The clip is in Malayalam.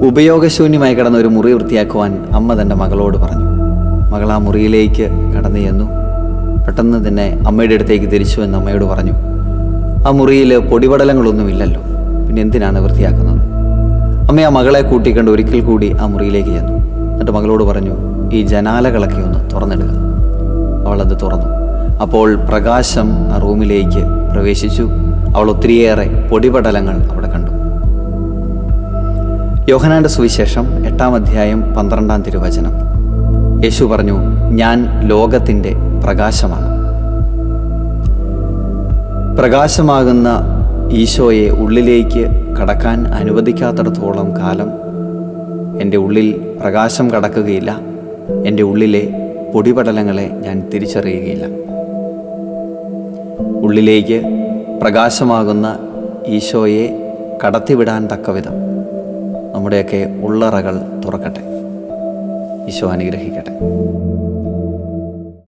ഉപയോഗശൂന്യമായി കിടന്ന ഒരു മുറി വൃത്തിയാക്കുവാൻ അമ്മ തൻ്റെ മകളോട് പറഞ്ഞു. മകൾ ആ മുറിയിലേക്ക് കടന്നു ചെന്നു. പെട്ടെന്ന് തന്നെ അമ്മയുടെ അടുത്തേക്ക് തിരിച്ചു എന്ന് അമ്മയോട് പറഞ്ഞു. ആ മുറിയിൽ പൊടിപടലങ്ങളൊന്നുമില്ലല്ലോ, പിന്നെ എന്തിനാണ് വൃത്തിയാക്കുന്നത്? അമ്മ ആ മകളെ കൂട്ടിക്കൊണ്ട് ഒരിക്കൽ കൂടി ആ മുറിയിലേക്ക് ചെന്നു. എന്നിട്ട് മകളോട് പറഞ്ഞു, ഈ ജനാലകളൊക്കെ ഒന്ന് തുറന്നിടുക. അവളത് തുറന്നു. അപ്പോൾ പ്രകാശം ആ റൂമിലേക്ക് പ്രവേശിച്ചു. അവൾ ഒത്തിരിയേറെ പൊടിപടലങ്ങൾ അവിടെ കണ്ടു. യോഹന്നാന്റെ സുവിശേഷം 8-ാം അധ്യായം 12-ാം തിരുവചനം. യേശു പറഞ്ഞു, ഞാൻ ലോകത്തിൻ്റെ പ്രകാശമാണ്. പ്രകാശമാകുന്ന ഈശോയെ ഉള്ളിലേക്ക് കടക്കാൻ അനുവദിക്കാത്തിടത്തോളം കാലം എൻ്റെ ഉള്ളിൽ പ്രകാശം കടക്കുകയില്ല. എൻ്റെ ഉള്ളിലെ പൊടിപടലങ്ങളെ ഞാൻ തിരിച്ചറിയുകയില്ല. ഉള്ളിലേക്ക് പ്രകാശമാകുന്ന ഈശോയെ കടത്തിവിടാൻ തക്കവിധം നമ്മുടെയൊക്കെ ഉള്ളറകൾ തുറക്കട്ടെ. ഈശോ അനുഗ്രഹിക്കട്ടെ.